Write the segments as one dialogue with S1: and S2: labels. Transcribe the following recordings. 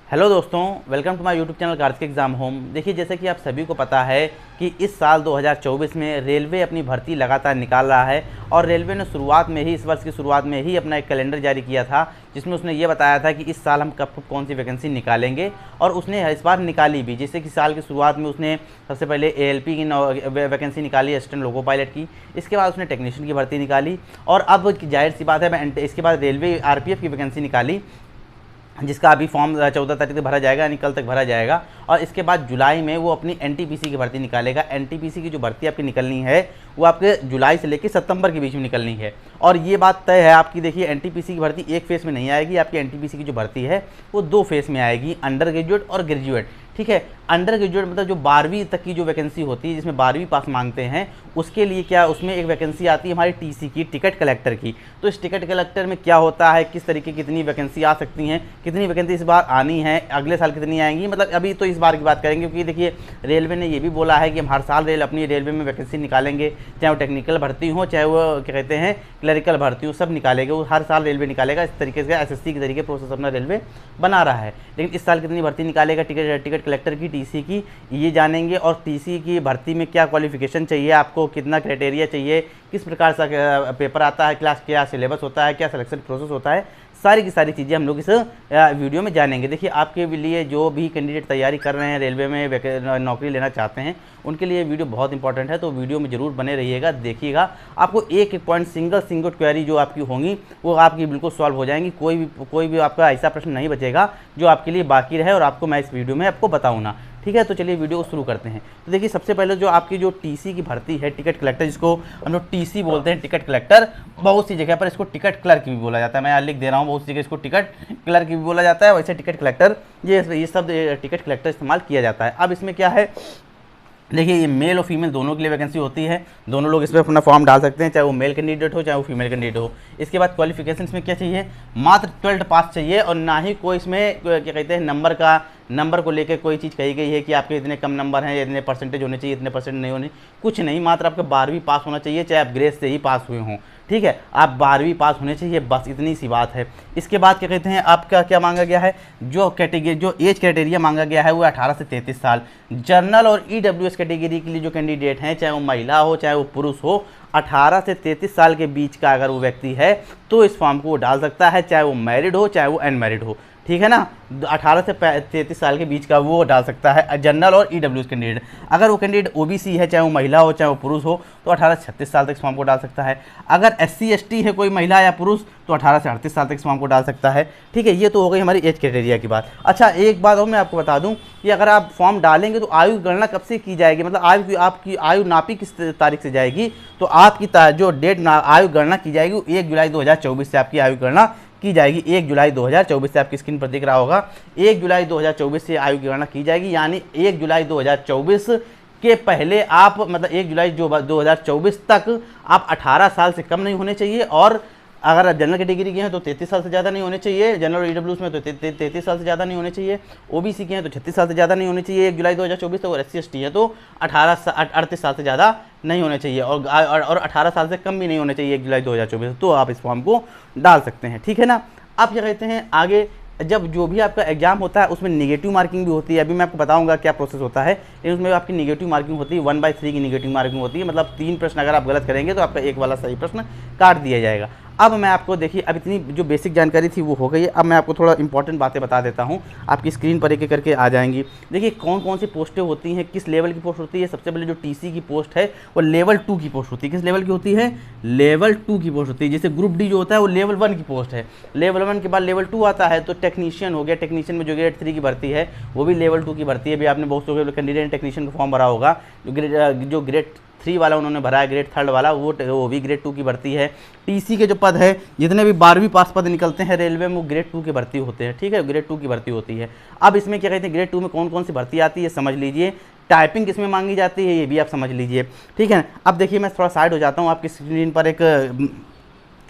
S1: Hello दोस्तों, welcome to my YouTube channel Kartik exam home. देखिए, जैसे कि आप सभी को पता है कि इस साल 2024 में रेलवे अपनी भर्ती लगातार निकाल रहा है और रेलवे ने शुरुआत में ही इस वर्ष की शुरुआत में ही अपना एक कैलेंडर जारी किया था, जिसमें उसने ये बताया था कि इस साल हम कब कौन सी वैकेंसी निकालेंगे और उसने इस बार निकाली भी। जैसे कि साल की शुरुआत में उसने सबसे पहले एएलपी की वैकेंसी निकाली, असिस्टेंट लोको पायलट की। इसके बाद उसने टेक्नीशियन की भर्ती निकाली और अब जाहिर सी बात है इसके बाद रेलवे आरपीएफ की वैकेंसी निकाली, जिसका अभी फॉर्म 14 तारीख तक भरा जाएगा, यानी कल तक भरा जाएगा। और इसके बाद जुलाई में वो अपनी एनटीपीसी की भर्ती निकालेगा। एनटीपीसी की जो भर्ती आपकी निकलनी है वो आपके जुलाई से लेकर सितंबर के बीच में निकलनी है। और ये बात तय है आपकी। देखिए, एनटीपीसी की भर्ती एक फेज़ में नहीं आएगी, आपकी एनटीपीसी की जो भर्ती है वो दो फेज़ में आएगी, अंडर ग्रेजुएट और ग्रेजुएट। ठीक है, अंडर ग्रेजुएट मतलब जो 12वीं तक की जो वैकेंसी होती है, जिसमें 12वीं पास मांगते हैं, उसके लिए क्या उसमें एक वैकेंसी आती है हमारी टीसी की, टिकट कलेक्टर की। तो इस टिकट कलेक्टर में क्या होता है, किस तरीके की कितनी वैकेंसी आ सकती हैं, कितनी वैकेंसी इस बार आनी है, अगले साल कितनी आएंगी, मतलब अभी तो इस बार की बात करेंगे। क्योंकि देखिए, रेलवे ने ये भी बोला है कि हम हर साल अपनी रेलवे में वैकेंसी निकालेंगे, चाहे वो टेक्निकल भर्ती हो, चाहे वो क्या कहते हैं क्लरिकल भर्ती हो, सब निकालेंगे। वो हर साल रेलवे निकालेगा। इस तरीके से एसएससी के तरीके प्रोसेस अपना रेलवे बना रहा है। लेकिन इस साल कितनी भर्ती निकालेगा टिकट कलेक्टर की, टीसी की, ये जानेंगे। और टीसी की भर्ती में क्या क्वालिफिकेशन चाहिए आपको, कितना क्राइटेरिया चाहिए, किस प्रकार का पेपर आता है, क्लास क्या सिलेबस होता है, क्या सिलेक्शन प्रोसेस होता है, सारी की सारी चीज़ें हम लोग इस वीडियो में जानेंगे। देखिए, आपके लिए जो भी कैंडिडेट तैयारी कर रहे हैं, रेलवे में नौकरी लेना चाहते हैं, उनके लिए वीडियो बहुत इंपॉर्टेंट है। तो वीडियो में ज़रूर बने रहिएगा, देखिएगा। आपको एक एक पॉइंट सिंगल क्वेरी जो आपकी होंगी वो आपकी बिल्कुल सॉल्व हो जाएंगी। कोई भी आपका ऐसा प्रश्न नहीं बचेगा जो आपके लिए बाकी रहे और आपको मैं इस वीडियो में आपको बताऊँ ना। ठीक है, तो चलिए वीडियो को शुरू करते हैं। तो देखिए, सबसे पहले जो आपकी जो टीसी की भर्ती है, टिकट कलेक्टर, जिसको हम लोग टीसी बोलते हैं, टिकट कलेक्टर, बहुत सी जगह पर इसको टिकट क्लर्क भी बोला जाता है। मैं यहाँ लिख दे रहा हूँ, बहुत सी जगह इसको टिकट क्लर्क भी बोला जाता है। वैसे टिकट कलेक्टर, ये सब टिकट कलेक्टर इस्तेमाल किया जाता है। अब इसमें क्या है, देखिए, ये मेल और फीमेल दोनों के लिए वैकेंसी होती है। दोनों लोग इसमें अपना फॉर्म डाल सकते हैं, चाहे वो मेल कैंडिडेट हो चाहे वो फीमेल कैंडिडेट हो। इसके बाद क्वालिफिकेशन इसमें क्या चाहिए, मात्र 12th पास चाहिए। और ना ही कोई इसमें क्या कहते हैं नंबर को लेकर कोई चीज़ कही गई है कि आपके इतने कम नंबर हैं, इतने परसेंटेज होने चाहिए, इतने परसेंट नहीं होने, कुछ नहीं। मात्र आपके 12वीं पास होना चाहिए, चाहे आप ग्रेड से ही पास हुए हों। ठीक है, आप 12वीं पास होने चाहिए, बस इतनी सी बात है। इसके बाद क्या कहते हैं, आपका क्या मांगा गया है, जो एज क्राइटेरिया मांगा गया है वो 18 से 33 साल। जनरल और ईडब्ल्यूएस कैटेगरी के लिए जो कैंडिडेट हैं, चाहे वो महिला हो चाहे वो पुरुष हो, 18 से 33 साल के बीच का अगर वो व्यक्ति है तो इस फॉर्म को वो डाल सकता है, चाहे वो मैरिड हो चाहे वो अनमैरिड हो। ठीक है ना, 18 से 33 साल के बीच का वो डाल सकता है, जनरल और ईडब्ल्यूएस कैंडिडेट। अगर वो कैंडिडेट ओबीसी है, चाहे वो महिला हो चाहे वो पुरुष हो, तो 18 से 36 साल तक इस फॉर्म को डाल सकता है। अगर एससी एसटी है कोई महिला या पुरुष, तो 18 से 38 साल तक इस फॉर्म को डाल सकता है। ठीक है, ये तो हो गई हमारी एज क्राइटेरिया की बात। अच्छा, एक बात और मैं आपको बता दूं कि अगर आप फॉर्म डालेंगे तो आयु गणना कब से की जाएगी, मतलब आपकी आयु नापी किस तारीख से जाएगी, तो आपकी जो डेट आयु गणना की जाएगी 1 जुलाई 2024 से आपकी आयु गणना की जाएगी। 1 जुलाई 2024 से आपकी स्क्रीन पर दिख रहा होगा, 1 जुलाई 2024 से आयु की गणना की जाएगी। यानी 1 जुलाई 2024 के पहले आप, मतलब 1 जुलाई 2024 तक आप 18 साल से कम नहीं होने चाहिए। और अगर आप जनरल कैटेगरी के हैं तो 33 साल से ज़्यादा नहीं होने चाहिए, जनरल ईडब्ल्यूएस में तो 33 साल से ज़्यादा नहीं होने चाहिए, ओबीसी के हैं तो 36 साल से ज़्यादा नहीं होने चाहिए 1 जुलाई 2024 तक, और एससी एसटी है तो 38 साल से ज़्यादा नहीं होने चाहिए, और 18 साल से कम भी नहीं होने चाहिए 1 जुलाई 2024। तो आप इस फॉर्म को डाल सकते हैं। ठीक है ना, आप क्या कहते हैं, आगे जब जो भी आपका एग्जाम होता है उसमें नेगेटिव मार्किंग भी होती है। अभी मैं आपको बताऊंगा क्या प्रोसेस होता है, लेकिन उसमें आपकी नेगेटिव मार्किंग होती है, 1/3 की नेगेटिव मार्किंग होती है। मतलब 3 प्रश्न अगर आप गलत करेंगे तो आपका एक वाला सही प्रश्न काट दिया जाएगा। अब मैं आपको, देखिए, अब इतनी जो बेसिक जानकारी थी वो हो गई है। अब मैं आपको थोड़ा इंपॉर्टेंट बातें बता देता हूँ, आपकी स्क्रीन पर एक एक करके आ जाएंगी। देखिए, कौन कौन सी पोस्टें होती हैं, किस लेवल की पोस्ट होती है। सबसे पहले जो टीसी की पोस्ट है वो लेवल 2 की पोस्ट होती है। किस लेवल की होती है, लेवल 2 की पोस्ट होती है। जैसे ग्रुप डी जो होता है वो लेवल 1 की पोस्ट है, लेवल 1 के बाद लेवल 2 आता है। तो टेक्नीशियन हो गया, टेक्नीशियन में जो ग्रेड 3 की भर्ती है वो भी लेवल 2 की भर्ती है। अभी आपने बहुत से कैंडिडेट टेक्नीशियन का फॉर्म भरा होगा, जो ग्रेड 3 वाला उन्होंने भरा है, ग्रेड 3 वाला, वो भी ग्रेड 2 की भर्ती है। टीसी के जो पद है, जितने भी 12वीं पास पद निकलते हैं रेलवे में, वो ग्रेड 2 की भर्ती होते हैं। ठीक है, ग्रेड 2 की भर्ती होती है। अब इसमें क्या कहते हैं, ग्रेड 2 में कौन कौन सी भर्ती आती है समझ लीजिए। टाइपिंग किसमें मांगी जाती है ये भी आप समझ लीजिए। ठीक है, अब देखिए, मैं थोड़ा साइड हो जाता हूँ, आपकी स्क्रीन पर एक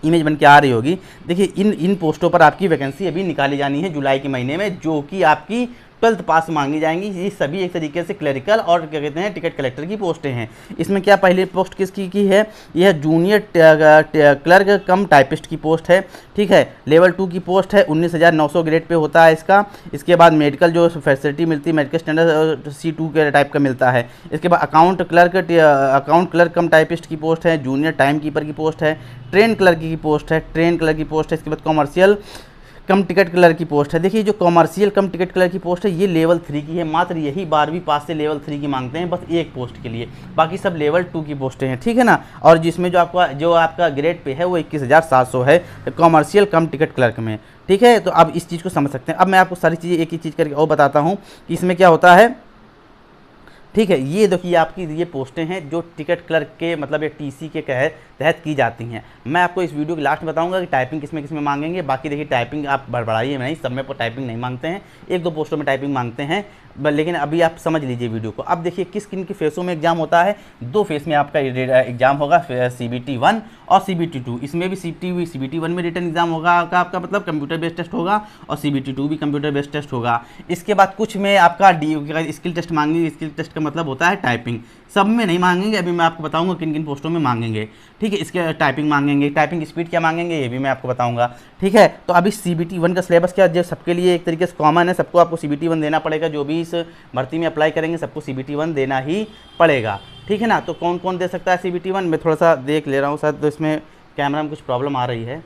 S1: इमेज बन के आ रही होगी। देखिए, इन पोस्टों पर आपकी वैकेंसी अभी निकाली जानी है जुलाई के महीने में, जो कि आपकी 12th पास मांगी जाएंगी। ये सभी एक तरीके से क्लरिकल और क्या कहते हैं टिकट कलेक्टर की पोस्टें हैं। इसमें क्या पहली पोस्ट किसकी की है, यह जूनियर क्लर्क कम टाइपिस्ट की पोस्ट है, ठीक है। लेवल 2 की पोस्ट है, 19,900 ग्रेड पे होता है इसका। इसके बाद मेडिकल जो फैसिलिटी मिलती है मेडिकल स्टैंडर्ड C2 के टाइप का मिलता है। इसके बाद अकाउंट क्लर्क कम टाइपिस्ट की पोस्ट है, जूनियर टाइम कीपर की पोस्ट है, ट्रेन क्लर्क की पोस्ट है, इसके बाद कॉमर्शियल कम टिकट क्लर की पोस्ट है। देखिए जो कॉमर्शियल कम टिकट क्लर की पोस्ट है ये लेवल 3 की है, मात्र यही 12वीं पास से लेवल 3 की मांगते हैं, बस एक पोस्ट के लिए, बाकी सब लेवल 2 की पोस्टें हैं, ठीक है ना। और जिसमें जो आपका ग्रेड पे है वो 21,700 है कॉमर्शियल कम टिकट क्लर्क में, ठीक है। तो अब इस चीज़ को समझ सकते हैं। अब मैं आपको सारी चीज़ें एक ही चीज़ करके और बताता हूँ कि इसमें क्या होता है, ठीक है। ये देखिए आपकी ये पोस्टें हैं जो टिकट क्लर्क के मतलब ये TC के तहत की जाती हैं। मैं आपको इस वीडियो के लास्ट में बताऊंगा कि टाइपिंग किसमें मांगेंगे। बाकी देखिए टाइपिंग आप बड़बड़ाइए नहीं, सब में टाइपिंग नहीं मांगते हैं, 1-2 पोस्टों में टाइपिंग मांगते हैं, लेकिन अभी आप समझ लीजिए वीडियो को। अब देखिए किस किन के फेसों में एग्जाम होता है, 2 फेस में आपका एग्जाम होगा, CBT 1 और CBT 2। इसमें भी CBT 1 में रिटन एग्जाम होगा आपका मतलब कंप्यूटर बेस्ड टेस्ट होगा, और CBT 2 भी कंप्यूटर बेस्ड टेस्ट होगा। इसके बाद कुछ में आपका स्किल टेस्ट मांगेंगे, स्किल टेस्ट का मतलब होता है टाइपिंग, सब में नहीं मांगेंगे, अभी मैं आपको बताऊंगा किन किन पोस्टों में मांगेंगे, ठीक है। इसके टाइपिंग मांगेंगे, टाइपिंग स्पीड क्या मांगेंगे ये भी मैं आपको बताऊंगा, ठीक है। तो अभी CBT 1 का सिलेबस क्या जो सबके लिए एक तरीके से कॉमन है, सबको आपको CBT 1 देना पड़ेगा, जो भी इस भर्ती में अप्लाई करेंगे सबको CBT 1 देना ही पड़ेगा, ठीक है ना। तो कौन कौन दे सकता है CBT 1, मैं थोड़ा सा देख ले रहा हूँ, शायद तो इसमें कैमरा में कुछ प्रॉब्लम आ रही है।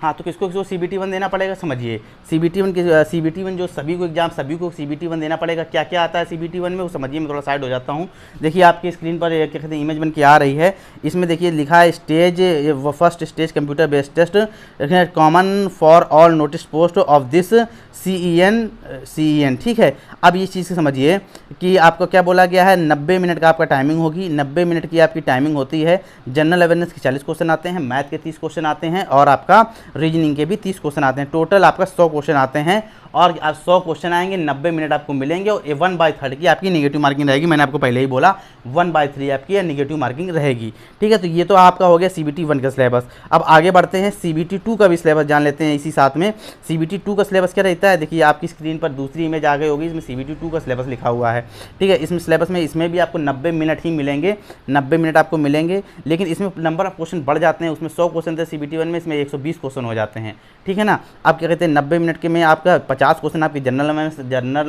S1: हाँ, तो किसको CBT 1 देना पड़ेगा समझिए। CBT 1 जो सभी को CBT 1 देना पड़ेगा। क्या क्या आता है CBT 1 में वो समझिए, मैं थोड़ा साइड हो जाता हूँ। देखिए आपकी स्क्रीन पर क्या कहते हैं इमेज बन के आ रही है, इसमें देखिए लिखा है first stage computer based test common for all notice post of this CEN, ठीक है। अब ये चीज़ समझिए कि आपको क्या बोला गया है, 90 मिनट का आपका टाइमिंग होगी, 90 मिनट की आपकी टाइमिंग होती है। जनरल अवेयरनेस के 40 क्वेश्चन आते हैं, मैथ के 30 क्वेश्चन आते हैं, और आपका रीजनिंग के भी 30 क्वेश्चन आते हैं। टोटल आपका 100 क्वेश्चन आते हैं, और 100 क्वेश्चन आएंगे, 90 मिनट आपको मिलेंगे, और 1/3 की आपकी नेगेटिव मार्किंग रहेगी। मैंने आपको पहले ही बोला 1/3 आपकी नेगेटिव मार्किंग रहेगी, ठीक है। तो ये तो आपका हो गया CBT 1 का सिलेबस। अब आगे बढ़ते हैं, CBT 2 का भी सिलेबस जान लेते हैं इसी साथ में। CBT 2 का सिलेबस क्या रहता है, देखिए आपकी स्क्रीन पर दूसरी इमेज आ गई होगी, इसमें CBT 2 का सिलेबस लिखा हुआ है, ठीक है। इसमें सिलेबस में इसमें भी आपको 90 मिनट ही मिलेंगे, 90 मिनट आपको मिलेंगे, लेकिन इसमें नंबर ऑफ क्वेश्चन बढ़ जाते हैं। उसमें 100 क्वेश्चन थे CBT 1 में, इसमें 120 क्वेश्चन हो जाते हैं, ठीक है ना। आप क्या कहते हैं 90 मिनट के में आपका 50 क्वेश्चन आपकी जनरल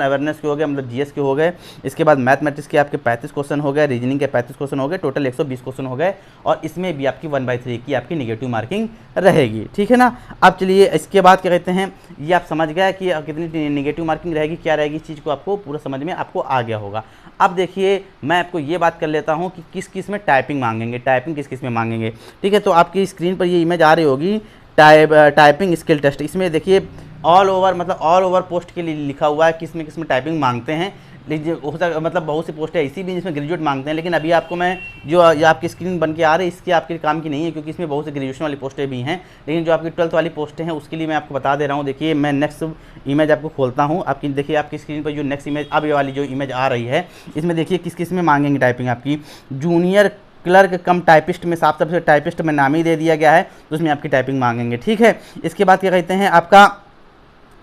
S1: अवेयरनेस के हो गए, मतलब GS के हो गए। इसके बाद मैथमेटिक्स के आपके 35 क्वेश्चन हो गए, रीजनिंग के 35 क्वेश्चन हो गए, टोटल 120 क्वेश्चन हो गए, और इसमें भी आपकी 1/3 की आपकी नेगेटिव मार्किंग रहेगी, ठीक है ना। अब चलिए इसके बाद क्या कहते हैं, ये आप समझ गए कि कितनी नेगेटिव मार्किंग रहेगी, क्या रहेगी, इस चीज़ को आपको पूरा समझ में आपको आ गया होगा। अब देखिए मैं आपको ये बात कर लेता हूँ कि किस किस में टाइपिंग मांगेंगे, टाइपिंग किस किस में मांगेंगे, ठीक है। तो आपकी स्क्रीन पर ये इमेज आ रही होगी, टाइपिंग स्किल टेस्ट। इसमें देखिए ऑल ओवर पोस्ट के लिए लिखा हुआ है किस में टाइपिंग मांगते हैं। लीजिए हो सकता मतलब बहुत सी पोस्टें ऐसी भी जिसमें ग्रेजुएट मांगते हैं, लेकिन अभी आपको मैं जो आपकी स्क्रीन बन के आ रही है इसके आपके काम की नहीं है, क्योंकि इसमें बहुत सी ग्रेजुएशन वाली पोस्टें भी हैं। लेकिन जो आपकी 12th वाली पोस्टें हैं उसके लिए मैं आपको बता दे रहा हूँ। देखिए मैं नेक्स्ट इमेज आपको खोलता हूँ, आपकी देखिए आपकी स्क्रीन पर जो नेक्स्ट इमेज अब ये वाली जो इमेज आ रही है, इसमें देखिए किस किस में मांगेंगे टाइपिंग। आपकी जूनियर क्लर्क कम टाइपिस्ट में साफ तौर से टाइपिस्ट में नाम ही दे दिया गया है, तो उसमें आपकी टाइपिंग मांगेंगे, ठीक है। इसके बाद क्या कहते हैं आपका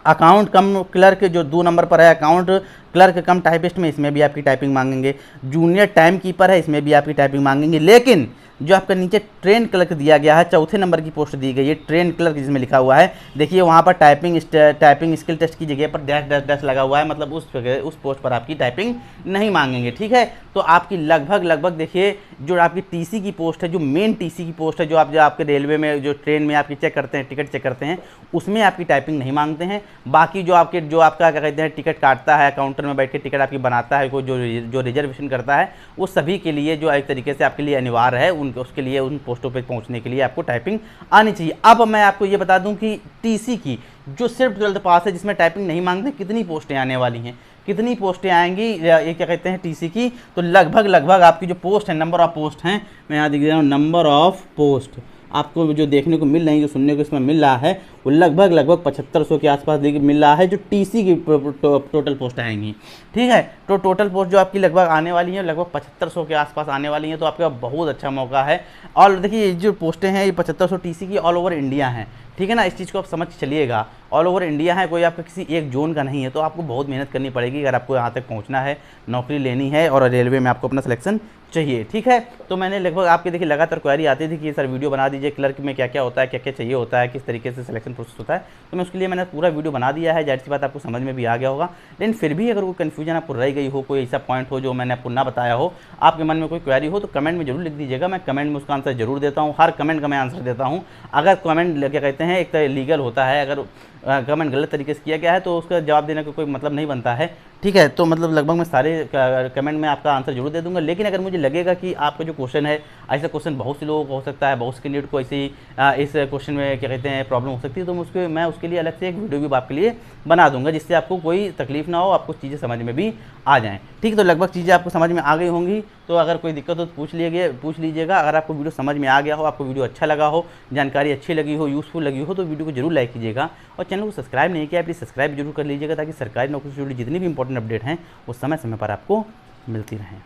S1: अकाउंट कम क्लर्क जो 2 नंबर पर है, अकाउंट क्लर्क कम टाइपिस्ट में, इसमें भी आपकी टाइपिंग मांगेंगे। जूनियर टाइम कीपर है, इसमें भी आपकी टाइपिंग मांगेंगे। लेकिन जो आपका नीचे ट्रेन क्लर्क दिया गया है, 4थे नंबर की पोस्ट दी गई है ट्रेन क्लर्क जिसमें लिखा हुआ है, देखिए वहाँ पर टाइपिंग स्किल टेस्ट की जगह पर डैश लगा हुआ है, मतलब उस पोस्ट पर आपकी टाइपिंग नहीं मांगेंगे, ठीक है। तो आपकी लगभग देखिए जो आपकी TC की पोस्ट है, जो मेन TC की पोस्ट है, जो आपके रेलवे में जो ट्रेन में आपकी चेक करते हैं, टिकट चेक करते हैं, उसमें आपकी टाइपिंग नहीं मांगते हैं। बाकी जो आपका क्या कहते हैं टिकट काटता है, काउंटर में बैठ के टिकट आपकी बनाता है, कोई जो रिजर्वेशन करता है, वो सभी के लिए जो एक तरीके से आपके लिए अनिवार्य है, उसके लिए उन पोस्टों पे पहुंचने के लिए आपको टाइपिंग आनी चाहिए। अब मैं आपको ये बता दूं कि TC की जो सिर्फ 12th पास है जिसमें टाइपिंग नहीं मांगते, कितनी पोस्टें आने वाली हैं, कितनी पोस्टें आएंगी ये क्या कहते हैं TC की, तो लगभग आपकी जो पोस्ट है, नंबर ऑफ पोस्ट हैं, मैं यहाँ दिख रहा हूँ नंबर ऑफ पोस्ट आपको जो देखने को मिल रही है, जो सुनने को इसमें मिल रहा है, वो लगभग 7500 के आसपास मिल रहा है, जो TC की टोटल पोस्ट आएंगी, ठीक है। तो टोटल पोस्ट जो आपकी लगभग आने वाली है, लगभग 7500 के आसपास आने वाली हैं, तो आपका बहुत अच्छा मौका है। और देखिए ये जो पोस्टें हैं ये 7500 TC की ऑल ओवर इंडिया हैं, ठीक है ना। इस चीज़ को आप समझ चलिएगा। ऑल ओवर इंडिया है, कोई आपका किसी एक जोन का नहीं है, तो आपको बहुत मेहनत करनी पड़ेगी अगर आपको यहाँ तक पहुँचना है, नौकरी लेनी है और रेलवे में आपको अपना सिलेक्शन चाहिए। ठीक है, तो मैंने लगभग आपके देखिए लगातार क्वेरी आती थी कि सर वीडियो बना दीजिए, क्लर्क में क्या क्या होता है, क्या क्या चाहिए होता है, किस तरीके से सिलेक्शन प्रोसेस होता है। तो मैं उसके लिए मैंने पूरा वीडियो बना दिया है, जाहिर सी बात आपको समझ में भी आ गया होगा। लेकिन फिर भी अगर कोई कन्फ्यूजन आपको रह गई हो, कोई ऐसा पॉइंट हो जो मैंने आपको ना बताया हो, आपके मन में कोई क्वेरी हो, तो कमेंट में जरूर लिख दीजिएगा। मैं कमेंट में उसका आंसर जरूर देता हूँ, हर कमेंट का मैं आंसर देता हूँ। अगर कमेंट क्या कहते हैं एक तो लीगल होता है, अगर कमेंट गलत तरीके से किया गया है तो उसका जवाब देने का कोई मतलब नहीं बनता है। ठीक है, तो मतलब लगभग मैं सारे कमेंट में आपका आंसर जरूर दे दूंगा। लेकिन अगर मुझे लगेगा कि आपका जो क्वेश्चन है, ऐसा क्वेश्चन बहुत से लोगों को हो सकता है, बहुत से कैंडिडेट को ऐसे ही इस क्वेश्चन में क्या कहते हैं प्रॉब्लम हो सकती है, तो मैं उसके लिए अलग से एक वीडियो भी आपके लिए बना दूंगा, जिससे आपको कोई तकलीफ ना हो, आपको चीज़ें समझ में भी आ जाएँ। ठीक है, तो लगभग चीज़ें आपको समझ में आ गई होंगी। तो अगर कोई दिक्कत हो तो पूछ लीजिएगा। अगर आपको वीडियो समझ में आ गया हो, आपको वीडियो अच्छा लगा हो, जानकारी अच्छी लगी हो, यूज़फुल लगी हो, तो वीडियो को जरूर लाइक कीजिएगा। और चैनल को सब्सक्राइब नहीं किया, प्लीज़ सब्सक्राइब जरूर कर लीजिएगा, ताकि सरकारी नौकरी से जुड़ी जितनी भी इंपॉर्टेंट अपडेट हैं वो समय समय पर आपको मिलती रहें।